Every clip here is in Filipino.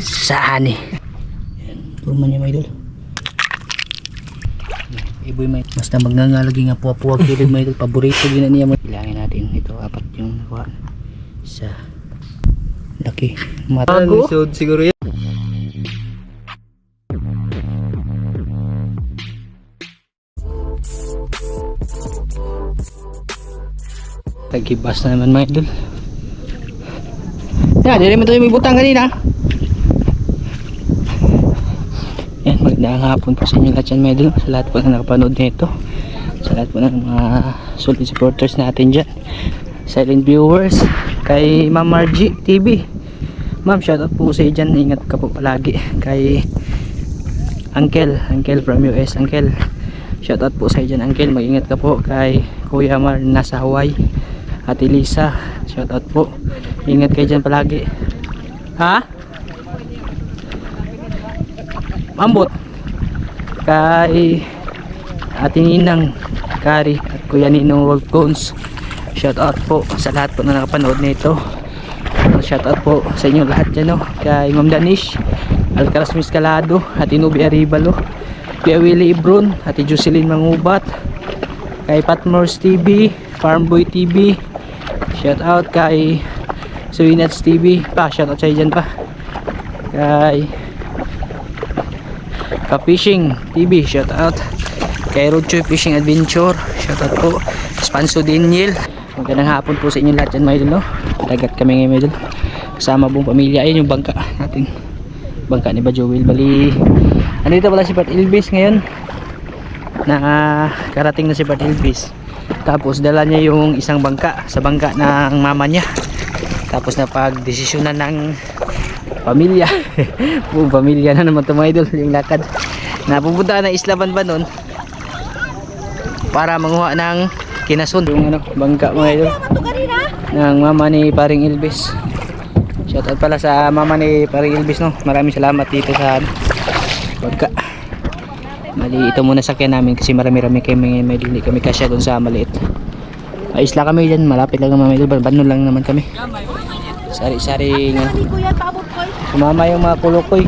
Saan eh? Tuman niya may idol. Iboy may basta magngangalagi nga puwa-puwag kilid may idol. Paborito gina niya mo. Ilangin natin ito. Apat yung nakuha. Isa. Laki. Matago. Siguro yan. Tagibas na naman mga idol. Yan, dili mo ito yung may butang kanina. Yan, magdaang hapon po sa inyo lahat yan mga idol. Sa lahat po na nakapanood nito. Sa lahat po ng mga solid supporters natin dyan. Silent viewers. Kay Ma'am Margie TV. Ma'am, shoutout po sa iyo dyan. Ingat ka po palagi. Kay Uncle from US. Uncle, shoutout po sa iyo dyan Uncle. Mag-ingat ka po. Kay Kuya Mar nasa Hawaii. Ate Lisa, shoutout po. Ingat kayo dyan palagi. Ha? Mambot. Kay Ate Ninang Kari at Kuya Ninong World Cones. Shoutout po sa lahat po na nakapanood nito. Shoutout po sa inyo lahat dyan, no? Kay Ma'am Danish, Alcaraz Miscalado, Ate Nubi Aribalo, Kuya Willie Ibron, Ate Jocelyn Mangubat, kay Patmores TV, Farmboy TV. Shout out kay Suinats TV pa, shout out sa dyan pa. Kay Ka-Fishing TV, shout out. Kay Roadchoy Fishing Adventure, shout out po. Spanso Daniel. Magandang hapon po sa inyo lahat dyan mga idol, no? Dagat kami ngayon mga idol. Kasama buong pamilya. Ayun yung bangka natin. Bangka ni Bajoel. Bali, andito pala si Pat Ilbis ngayon. Karating na si Pat Ilbis. Tapos dala niya yung isang bangka sa bangka ng mama niya. Tapos napag-desisyonan ng pamilya. Buong pamilya na naman ito mga idol. Yung lakad. Napupunta na Isla Banbanon para manguha ng kinasun. Yung bangka mga idol ng mama ni Paring Ilbis. Shoutout pala sa mama ni Paring Ilbis, no? Maraming salamat dito sa bangka. Mali ito muna sakyan namin kasi marami-rami kami, may hindi kami kasya doon sa maliit. Isla kami dyan, malapit lang naman, Banon lang naman kami. Sari-sari nga. Sumama yung mga kulukoy.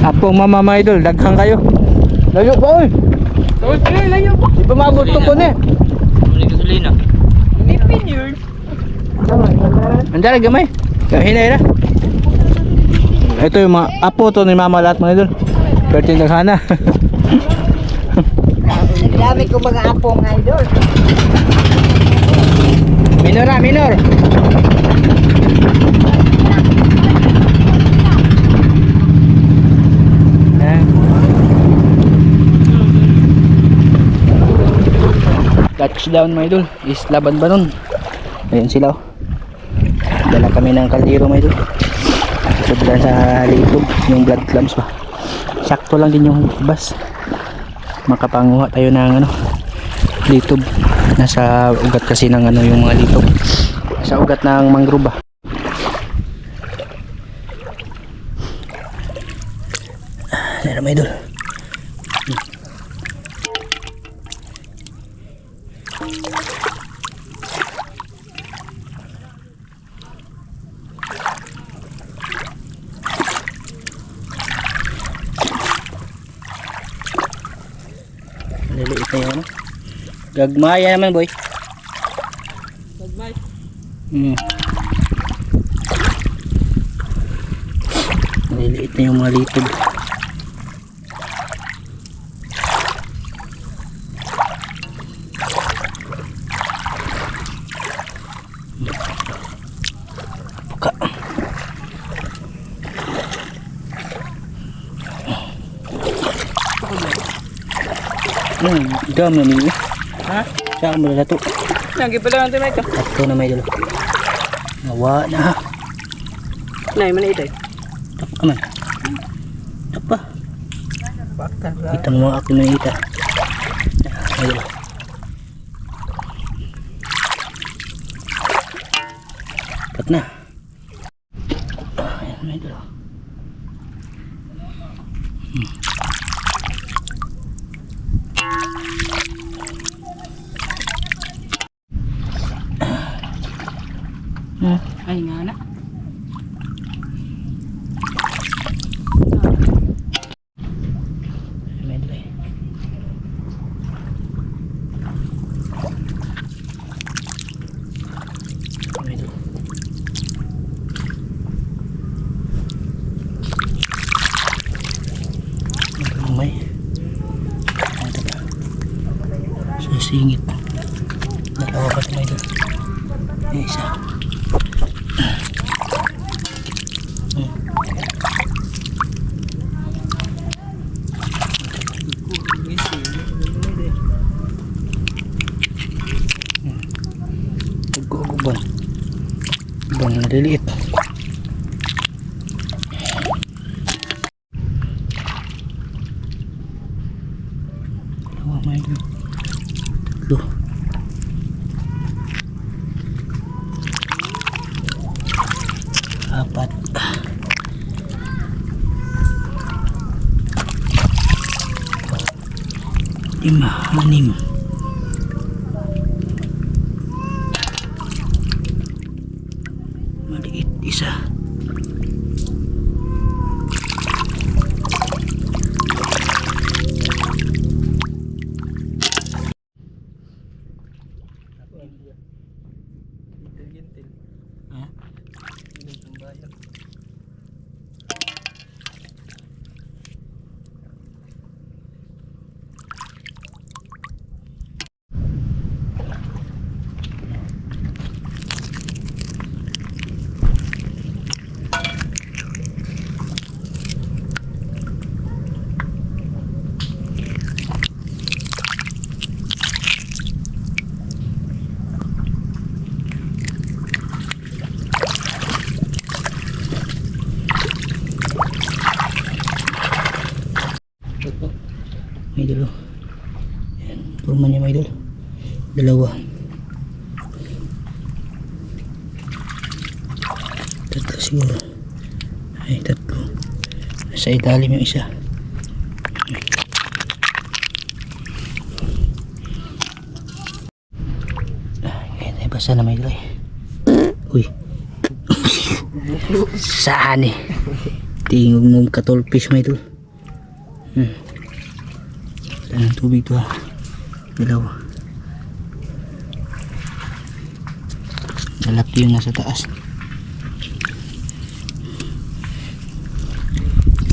Apong mama mga idol, daghang kayo. Layo pa oy. Layo pa. Di pa maabot to ko ni. Muli gasolina. Ipin yun. Andiyan gamay. Hinay na. Ito yung mga apo to ni mama lahat mga idol. Pertin daghana. Dami ko mga apo mga idol. Minor. Touchdown mga idol, Isla Banbanon. Ayan sila, oh. Dala kami ng kaldero mga idol. Sobra sa litog, yung blood clams pa. Sakto lang din yung bus. Makapanguha tayo ng litog. Nasa ugat kasi ng yung mga litog. Sa ugat ng mangrove. Ayan mga idol. Liliit na yun. Gagmaya naman boy. Gagmay. Maliliit na yung mga litod. Buka. Dami na nila. Ha? Saan mo nalato? Lagi pala natin na ito. Ito na may dalo. Nawa na ha. Nay, mana ito? Tak aman. Tak pa. Bakal ba? Kita mo mga ako na ita. Ayun. Kat na. Ayan may dalo. Ay nga na. May dalo. May dalo. May ito pa sa singit, dalawa pa sa may dalo. Yung isa. Uban. Uban na maliliit. Dalawa may dalo. Tatlo. Apat. Lima. Anim. Maliit isa. Ha? May dalo. Yan, purma niya may dalo. Dalawa. Tatlo siguro. Ay, tatlo. Sa ilalim yung isa. Ay, basa na may dalo. Uy. Saan eh? Tingog mo katolfish may dalo. Wala ng tubig to ha. Dalawa. Lalaki yung nasa taas.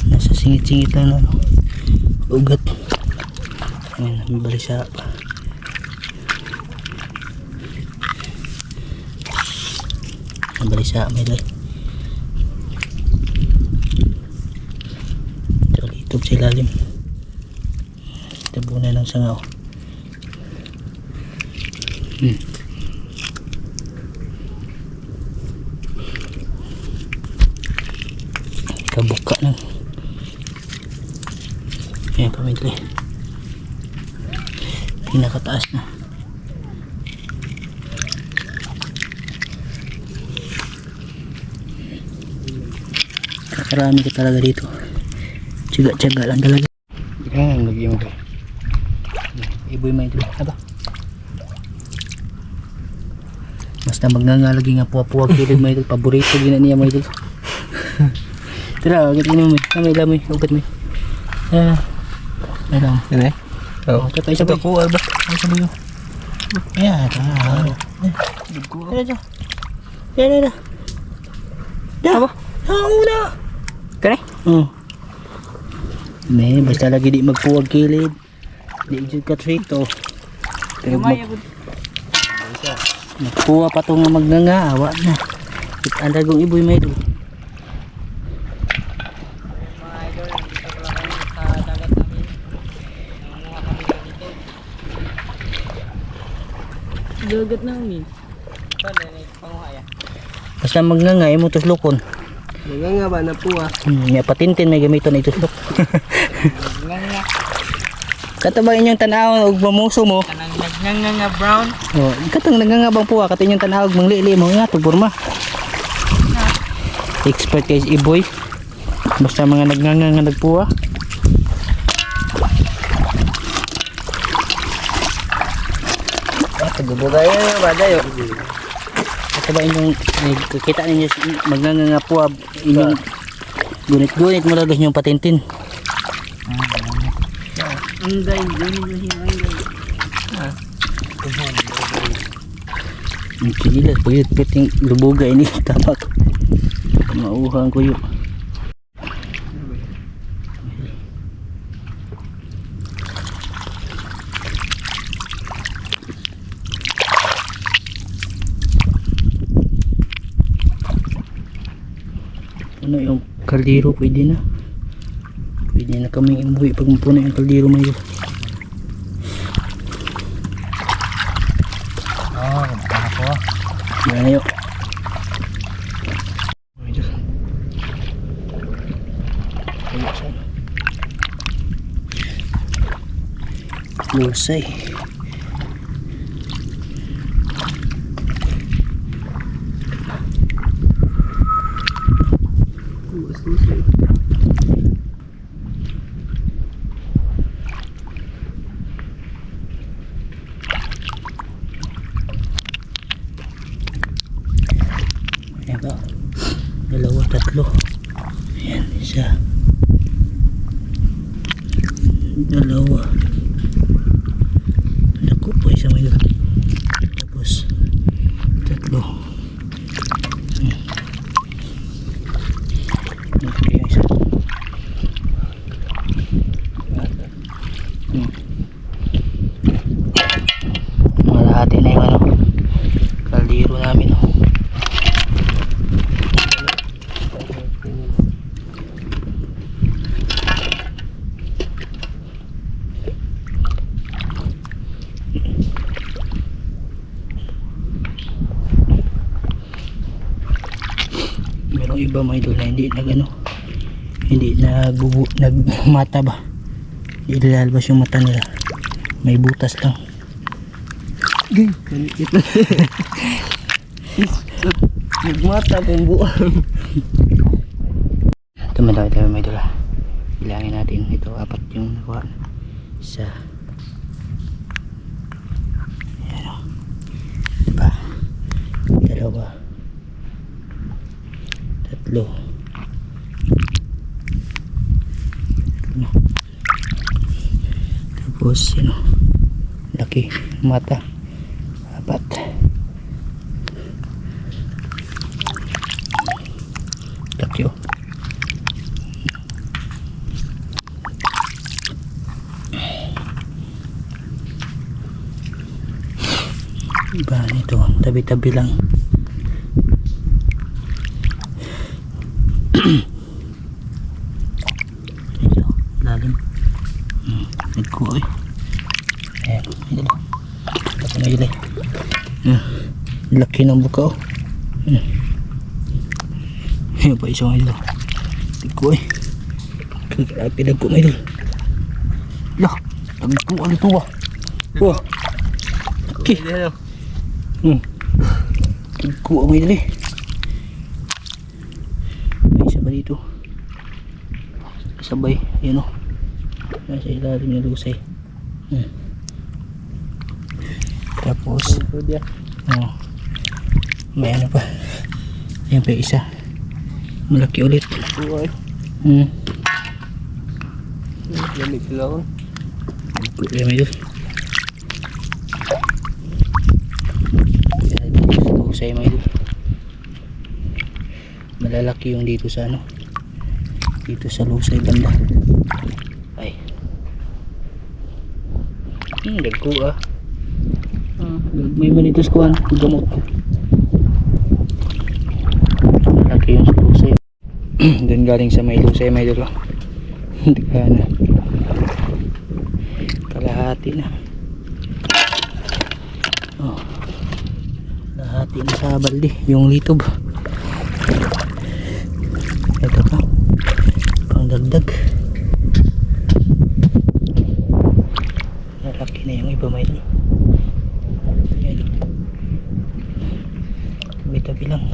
Nasa singit-singit lang na ugat. Ayan, may balisa pa. May balisa, may lay. Ito, litog sa ilalim. Tabunan ng sangaw. Kabuka ng ayan pamidli. Pinakataas na. Kakarami ka talaga dito. Tiyaga-tiyaga lang talaga. Ayan, lagi mo ba? Iboy may dito. Aba. Basta magngangalagi nga puwa-puwa kilid may dito. Paborito din na niya may dito. Tara, agad mo may. May lamoy. Ugat may. May lam. Ano eh? Oo. Tatay sabay. Ko alba. Ay sabay yun. Ayan. Tara. Tara. Tara. Tara. Tara. Aba. Una. Kani? Basta lagi di magpuwag kilid. Di jud ka trito. Pero Gamay ako. magpuwa pa to nga magnanga, awa na. Ang dagong iboy may do. Mga idol, dito ko lang kami sa dagat namin. Nangunguha kami dito. Dagat namin. Saan na panguhaya? Basta magnanga imo tuslokon. Nga ba na puwa? May patintin may gamiton na ituslok. Nga. Kato ba inyong tanaw og mamuso mo? Kanang nga brown. Oh, katong nagangabang puwa kato inyong tanaw og manglili mo nga tugporma. Expert kay iboy. Basta mga nagnganga nga nagpuwa. Tagubugay na ba dayo? Kato ba inyong kita ninyo magnanga nga puwa inyong gunit-gunit mo lagos inyong patintin. Anggay, yun anggay. Ang kilas pagit piting lubuga ini tapak. Mauhang ko yun. Ano yung kaldero pwede na. Pwede na kami umuwi pag mapuno yung kaldero mayo. Ako. Yan yun. Lusay. Ayan ba? Dalawa, tatlo. Ayan, isa. Dalawa. Naku po, isa may lang. Tapos, tatlo. Okay, isa. Malahati na yung ano, kaldero namin. Merong iba may doon na hindi nagano, hindi nagmata ba, hindi lalabas yung mata nila, may butas lang. Gay, kanikit na. Nagmata kong buwan. Ito madami tayo may doon. Bilangin natin ito, 4 yung nakuha. Isa, ayan o, diba, dalawa, tatlo, tapos ano, laki mata, 4, laki o. Iba nito, tabi-tabi lang. Ito, lalim. Nagkuha eh. Ayan, ito. Ito na yun eh. Laki ng buka oh. Ayan pa isang ito. Nagkuha eh. Pinagkuha mo ito. Lah, nagkuha nito ah. Wah. Okay. Nagkuha mo ito eh. May isa ba dito? Sabay, yun o. Nasa ilalim yung lusay. Tapos, may ano pa. Ayan pa isa. Malaki ulit. Buwan. Lamig sila ko. Lamig ito. Lusay mo ito. Malalaki yung dito sa ano. dito sa lusay banda. Ay. Dagko ah. May manitos kuhan, gamot. Laki yung sa lusay. Doon galing sa may lusay, may dulo. Hindi kaya na. Kalahati na. Oh. Kalahati na sa balde, yung litob. Ito pa. Pang dagdag. Malaki na yung iba may. Yan. Tabi-tabi lang.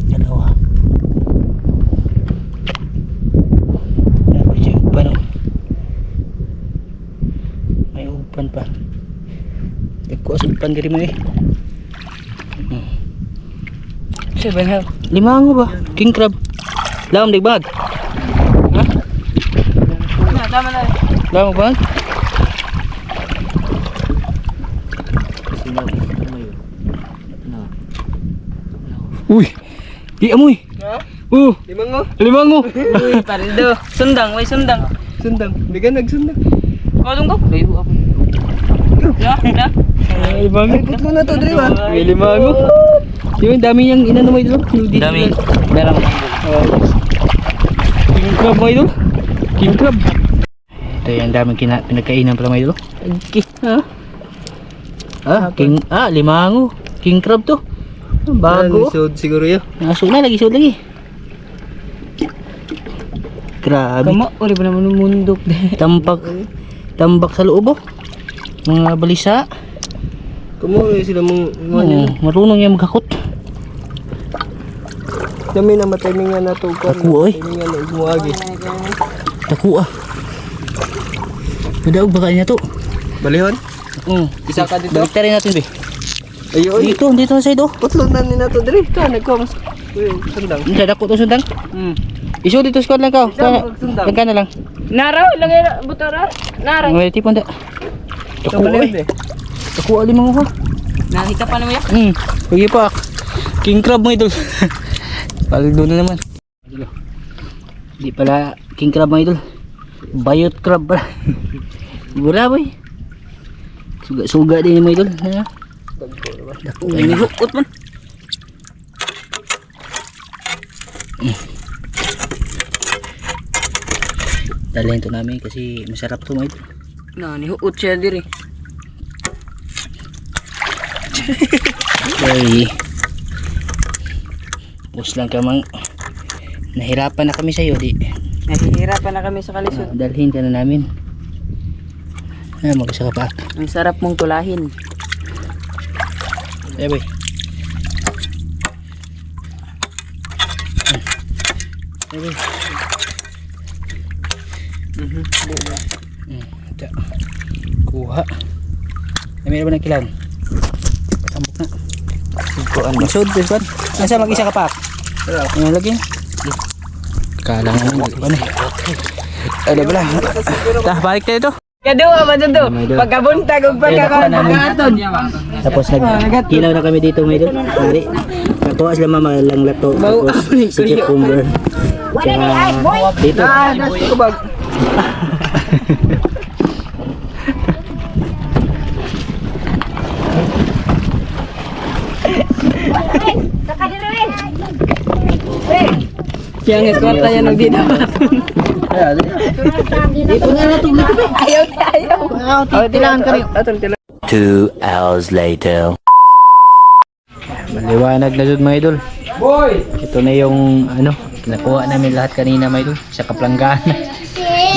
Dalawa. Tapos yung upan oh. May upan pa. Nagkuha sa upan diri mo eh. Siya ba? Limango ba? King crab. Lawam digbag. Ha? Na, tama na. Lawam ba? Uy! Di amoy! Ha? Limango! Limango. Uy, parido. Sundang, may sundang. Sundang. Hindi ka nagsundang. Kodong ko. Layo ako. Ya, ya. Limango. Putlo na to, Dre ba? May limango. Yung dami niyang inano mo ito. Dami. Meron. King crab mo ito. King crab. Ito yung daming pinagkainan pala mo ito. Ha? Limango. King crab to. Bago. Sud siguro yun. Nasud na lagi, sud lagi. Grabe. Kama, uli ba naman yung mundok? Tambak sa loob oh. Mga balisa. Kamo sila mong Marunong yan maghakot. Kami na matimingan na to. Taku oy. Timingan na umuagi. Taku ah. Madaog baka niya to. Balihon? Isa ka dito. Balik rin natin be. Ayun. Dito na side oh. Putlong na nina to diri. Ka nagko mas. Uy, sundang. Hindi dako to sundang. Iso dito squad lang ka. Sundang. Tangka na lang. Naraw, lagay na, butara. Naraw. May tipon da. Taku oy. Taku ali mo ha. Nakita pa naman yan. Pagi pa. King crab mo idol. Paldo na naman. Di pala king crab mo idol. Bayot crab pala. Gura boy. Suga din mo idol. Ha? Dako ay hukot man. Dalhin to namin kasi masarap to mo idol. Na, nihuot siya diri. Okay. Bus lang kamang nahirapan na kami sa iyo di. Nahihirapan na kami sa kalisod. Dalhin ka na namin. Mag-isa ka pa. Ang sarap mong tulahin. Eh boy. Eh boy. Kuha. May ba ng kilang? Tambok na. Kuhaan ba? Sud, sud. Nasa mag-isa ka pa. Ano lagi? Kala nga ano. Ano ba lang? Balik tayo to. Kaduwa ba dito? Pagkabuntag o pagkakaton. Tapos nagkilaw na kami dito ngayon. Mari. Nakuha sila mama lang lato. Tapos si cucumber. Tsaka dito. Kaya nga kwarta yan ang dinamatun. Dito nga natong dito. Ayaw. Tilangan ka rin. 2 hours later. Maliwanag na dun mga idol. Ito na yung ano, nakuha namin lahat kanina mga idol. Sa kaplanggaan.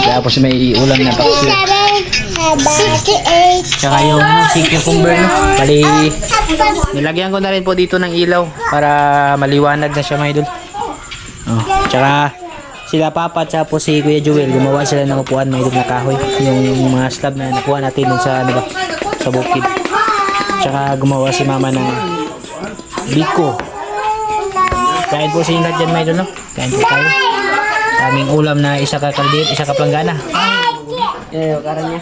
Tapos may ulam na bakso. Tsaka yung si cucumber no. Bali, nilagyan ko na rin po dito ng ilaw para maliwanag na siya mga idol. Oh, tsaka sila papa tapos si Kuya Joel gumawa sila ng upuan mga idol na kahoy. Yung mga slab na nakuha natin dun sa ano ba, sa bukid. Tsaka gumawa si mama ng biko. Kain po sila dyan mga idol no. Kain po tayo. Sa aming ulam na isa ka kaldit, isa ka planggana. Karan niya.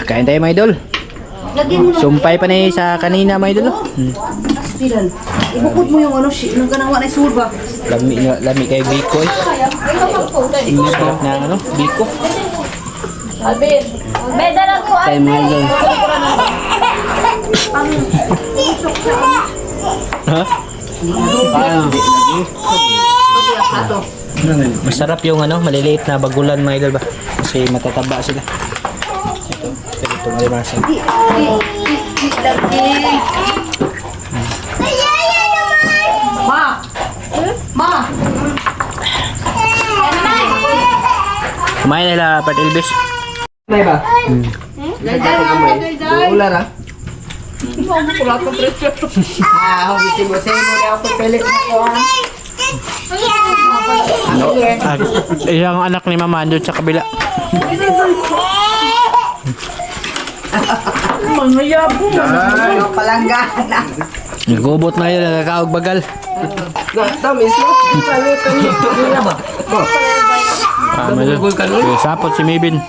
Kain tayo mga idol. Sumpay pa na sa kanina mga idol. Astilan. Ibukod mo yung ano, nung ganawa na isulba. Lami kay Biko eh. Sarap na ano, Biko. Alvin, may dala ko Kay mga idol. Ha? Masarap yung ano, maliliit na bagulan mga idol ba? Kasi matataba sila. Ito malimasa. Ma! Ma! Kumain nila Pat Elvis. May ba? Ular ah. Huwag mo sa'yo mo na ako pilit mo ah. Isang anak ni Mama doon sa kabila. Mga yabo. Mga palanggana. Nagubot na yun, nagkakaog bagal. Tamis mo. Kalutan niyo. Ano ba? Sapot si Mabin.